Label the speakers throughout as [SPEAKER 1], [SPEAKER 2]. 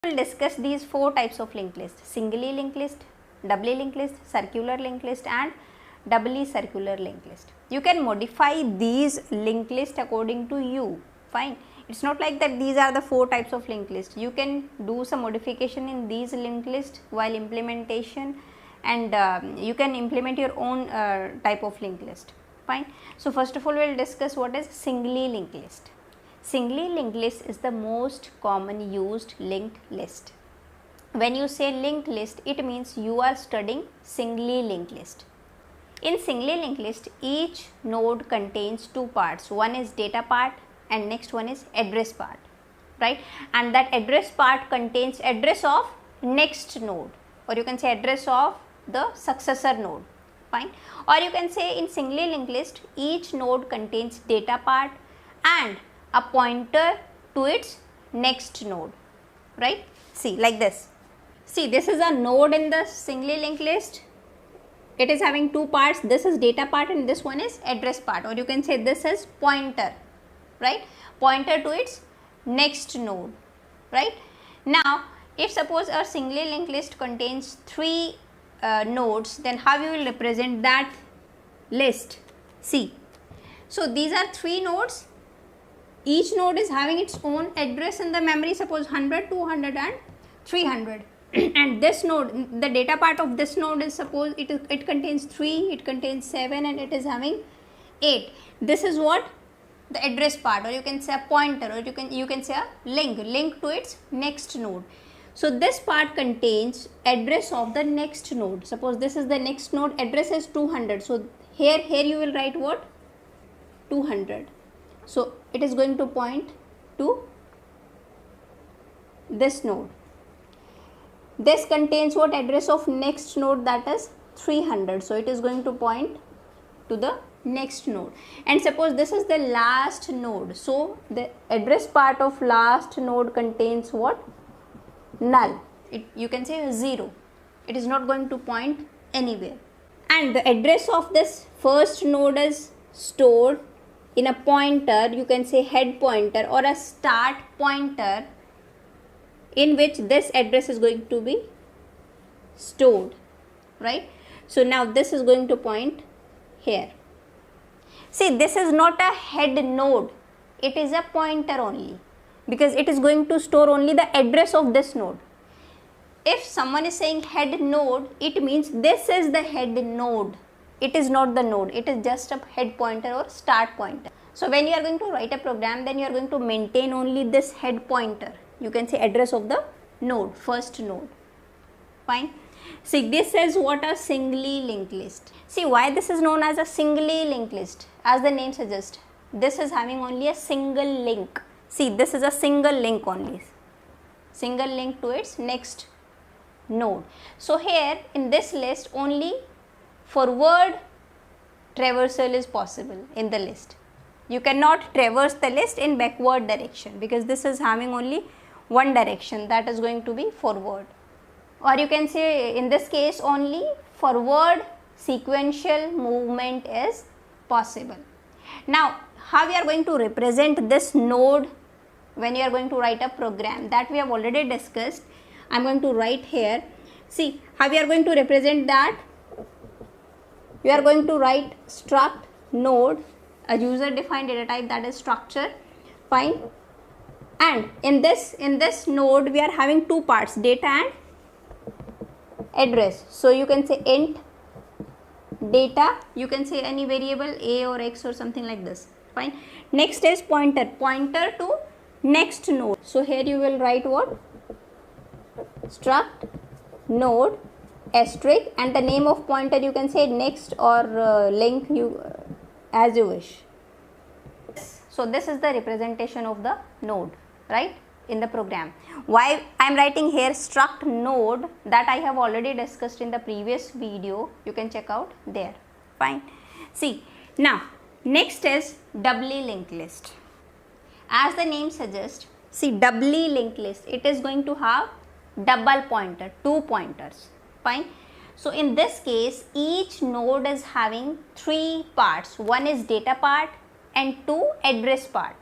[SPEAKER 1] We'll discuss these four types of linked list: singly linked list, doubly linked list, circular linked list and doubly circular linked list. You can modify these linked list according to you. Fine. It's not like that these are the four types of linked list. You can do some modification in these linked list while implementation, and you can implement your own type of linked list. Fine. So first of all, we'll discuss what is singly linked list. Singly linked list is the most common used linked list. When you say linked list, it means you are studying singly linked list. In singly linked list, each node contains two parts. One is data part and next one is address part, right? And that address part contains address of next node, or you can say address of the successor node. Fine. Or you can say in singly linked list, each node contains data part and a pointer to its next node, right? See, like this. See, this is a node in the singly linked list. It is having two parts. This is data part and this one is address part, or you can say this is pointer, right? Pointer to its next node, right? Now, if suppose a singly linked list contains three nodes, then how you will represent that list? See, so these are three nodes. Each node is having its own address in the memory, suppose 100, 200 and 300. And this node, the data part of this node is, suppose it contains 3, it contains 7 and it is having 8. This is what the address part, or you can say a pointer, or you can say a link to its next node. So this part contains address of the next node. Suppose this is the next node, address is 200. So here you will write what? 200. So it is going to point to this node. This contains what? Address of next node, that is 300. So it is going to point to the next node. And suppose this is the last node. So the address part of last node contains what? Null. You can say 0. It is not going to point anywhere. And the address of this first node is stored in a pointer, you can say head pointer or a start pointer, in which this address is going to be stored, right? So now this is going to point here. See, this is not a head node, it is a pointer only, because it is going to store only the address of this node. If someone is saying head node, it means this is the head node. It is not the node, it is just a head pointer or start pointer. So when you are going to write a program, then you are going to maintain only this head pointer. You can say address of the node, first node. Fine. See, this is what a singly linked list. See, why this is known as a singly linked list? As the name suggests, this is having only a single link. See, this is a single link only. Single link to its next node. So here in this list, only forward traversal is possible in the list. You cannot traverse the list in backward direction, because this is having only one direction, that is going to be forward. Or you can say in this case only forward sequential movement is possible. Now, how we are going to represent this node when you are going to write a program, that we have already discussed. I am going to write here. See how we are going to represent that. We are going to write struct node, a user defined data type, that is structure. Fine. And in this node we are having two parts, data and address. So you can say int data, you can say any variable a or x or something like this. Fine. Next is pointer to next node. So here you will write what? Struct node asterisk, and the name of pointer you can say next or link, as you wish. So this is the representation of the node, right, in the program. Why I am writing here struct node, that I have already discussed in the previous video, you can check out there. Fine. See, now next is doubly linked list. As the name suggests, see, doubly linked list, it is going to have double pointer, two pointers. Fine. So in this case, each node is having three parts. One is data part and two address part,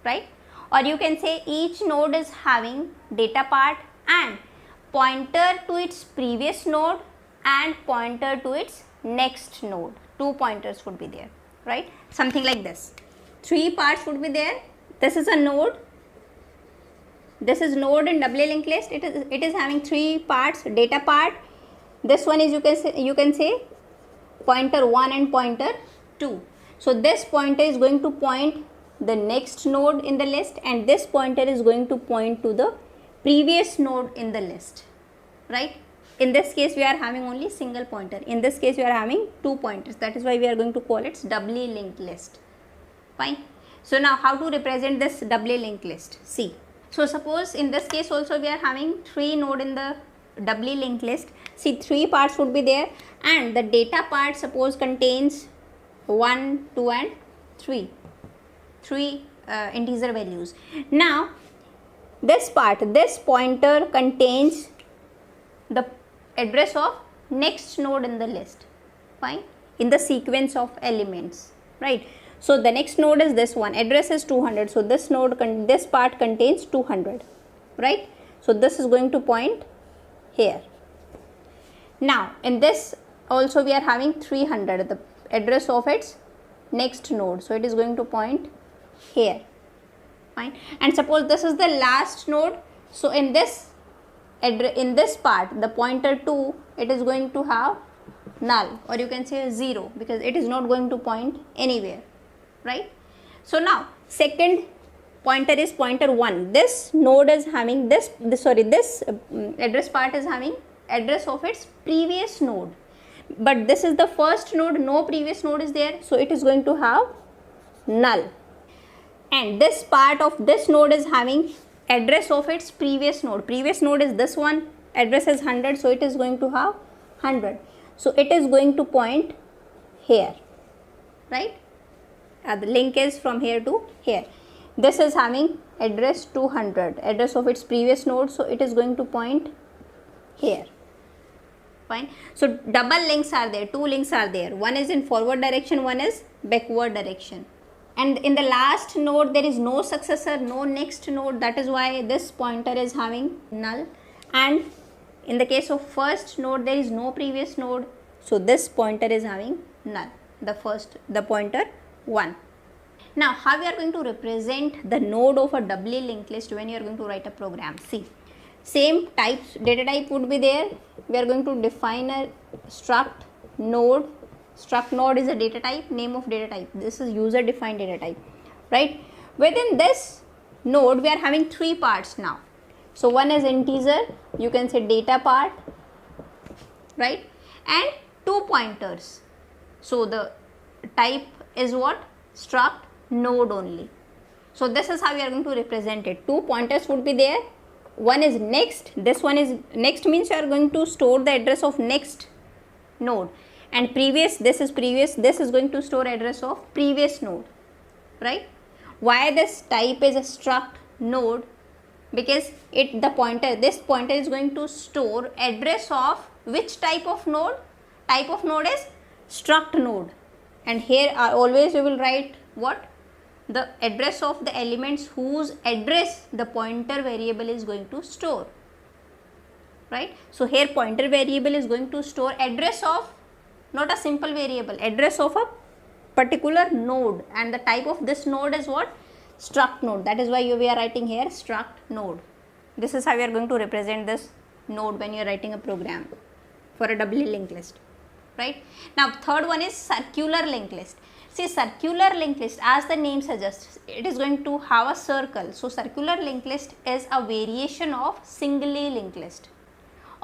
[SPEAKER 1] right? or you can say each node is having data part and pointer to its previous node and pointer to its next node. 2 pointers would be there, right? Something like this. 3 parts would be there. This is a node. This is node in doubly linked list. It is having 3 parts. Data part. This one is you can say pointer 1 and pointer 2. So this pointer is going to point the next node in the list, and this pointer is going to point to the previous node in the list, right? In this case we are having only single pointer. In this case we are having 2 pointers. That is why we are going to call it doubly linked list. Fine. So now how to represent this doubly linked list? See. So suppose in this case also we are having 3 node in the doubly linked list. See, 3 parts would be there, and the data part suppose contains 1, 2 and 3 integer values. Now this pointer contains the address of next node in the list, fine, in the sequence of elements, right? So the next node is this one, address is 200, so this part contains 200, right? So this is going to point here. Now in this also we are having 300, the address of its next node, so it is going to point here, fine. And suppose this is the last node, so in this part the pointer 2, it is going to have null, or you can say 0, because it is not going to point anywhere, right? So now second pointer is pointer 1. This node is having this address part is having address of its previous node, but this is the first node, no previous node is there, so it is going to have null. And this part of this node is having address of its previous node. Previous node is this one, address is 100, so it is going to have 100. So it is going to point here, right? The link is from here to here. This is having address 200, address of its previous node, so it is going to point here, fine. So double links are there, 2 links are there. One is in forward direction, one is backward direction. And in the last node there is no successor, no next node, that is why this pointer is having null. And in the case of first node there is no previous node, so this pointer is having null, the pointer 1. Now how we are going to represent the node of a doubly linked list when you are going to write a program? See, same types, data type would be there. We are going to define a struct node. Struct node is a data type, name of data type. This is user defined data type, right? Within this node we are having 3 parts now. So one is integer, you can say data part, right? And 2 pointers. So the type is what? Struct node only. So this is how we are going to represent it. 2 pointers would be there. One is next. This one is next, means you are going to store the address of next node. And previous, this is previous, this is going to store address of previous node, right? Why this type is a struct node? Because this pointer is going to store address of which type of node? Type of node is struct node. And here always we will write what? The address of the elements whose address the pointer variable is going to store, right? So here pointer variable is going to store address of, not a simple variable, address of a particular node, and the type of this node is what? Struct node. That is why we are writing here struct node. This is how we are going to represent this node when you are writing a program for a doubly linked list, right? Now third one is circular linked list. See, circular linked list, as the name suggests, it is going to have a circle. So circular linked list is a variation of singly linked list,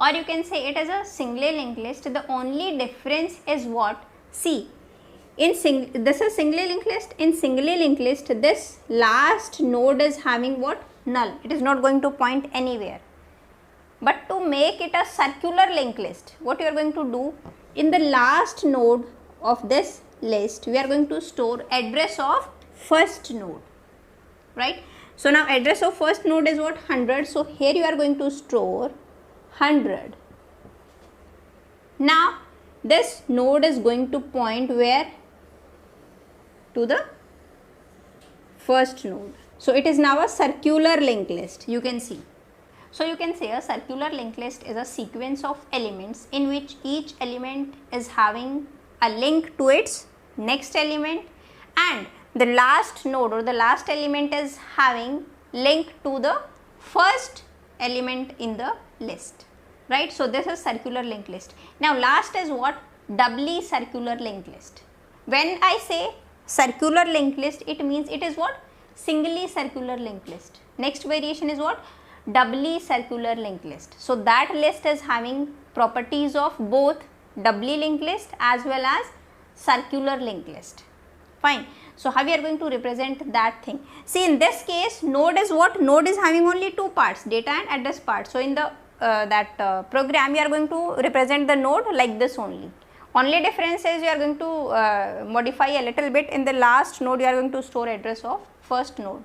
[SPEAKER 1] or you can say it is a singly linked list. The only difference is what? See, this is singly linked list. In singly linked list, this last node is having what? Null. It is not going to point anywhere. But to make it a circular linked list, what you are going to do? In the last node of this list, we are going to store address of first node, right? So now address of first node is what? 100. So here you are going to store 100. Now this node is going to point where? To the first node. So it is now a circular linked list, you can see. So you can say a circular linked list is a sequence of elements in which each element is having a link to its next element, and the last node or the last element is having link to the first element in the list, right? So this is circular linked list. Now last is what? Doubly circular linked list. When I say circular linked list, it means it is what? Singly circular linked list. Next variation is what? Doubly circular linked list. So that list is having properties of both doubly linked list as well as circular linked list. Fine. So how we are going to represent that thing? See, in this case, node is what? Node is having only two parts, data and address part. So in the program, we are going to represent the node like this only. Only difference is you are going to modify a little bit. In the last node, you are going to store address of first node.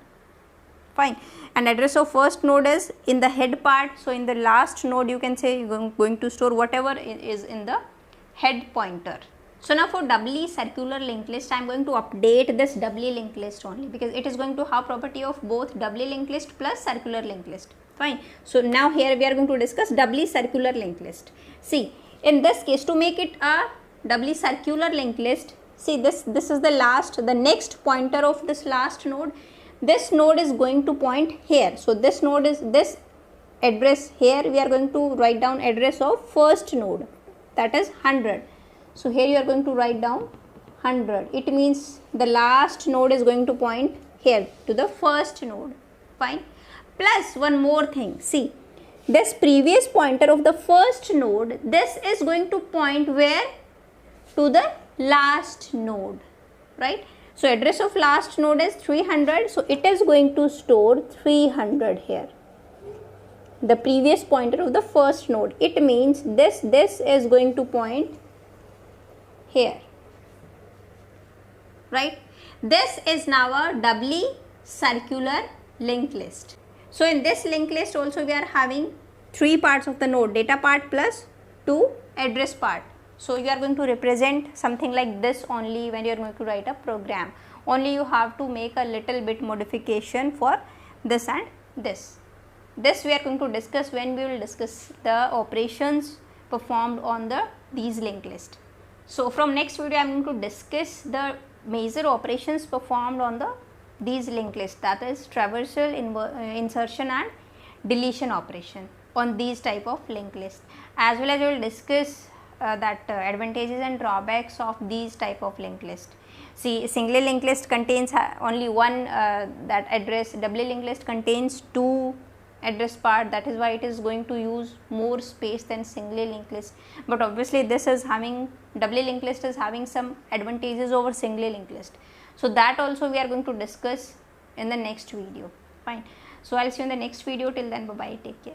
[SPEAKER 1] Fine. And address of first node is in the head part. So in the last node, you can say you are going to store whatever is in the head pointer. So now for doubly circular linked list, I am going to update this doubly linked list only, because it is going to have property of both doubly linked list plus circular linked list. Fine. So now here we are going to discuss doubly circular linked list. See, in this case, to make it a doubly circular linked list, see this is the next pointer of this last node. This node is going to point here. So this node is this address here. We are going to write down address of first node, that is 100. So here you are going to write down 100. It means the last node is going to point here to the first node. Fine. Plus one more thing. See, this previous pointer of the first node, this is going to point where? To the last node, right? So address of last node is 300. So it is going to store 300 here. The previous pointer of the first node. It means this is going to point here, right? This is now a doubly circular linked list. So in this linked list also we are having three parts of the node, data part plus two address part. So you are going to represent something like this only when you are going to write a program. Only you have to make a little bit modification for this and this. This we are going to discuss when we will discuss the operations performed on these linked list. So from next video I am going to discuss the major operations performed on these linked list, that is traversal, insertion and deletion operation on these type of linked list. As well as we will discuss advantages and drawbacks of these type of linked list. See, singly linked list contains only one that address, doubly linked list contains two address part, that is why it is going to use more space than singly linked list. But obviously this is having, doubly linked list is having some advantages over singly linked list. So that also we are going to discuss in the next video. Fine. So I'll see you in the next video. Till then, bye bye, take care.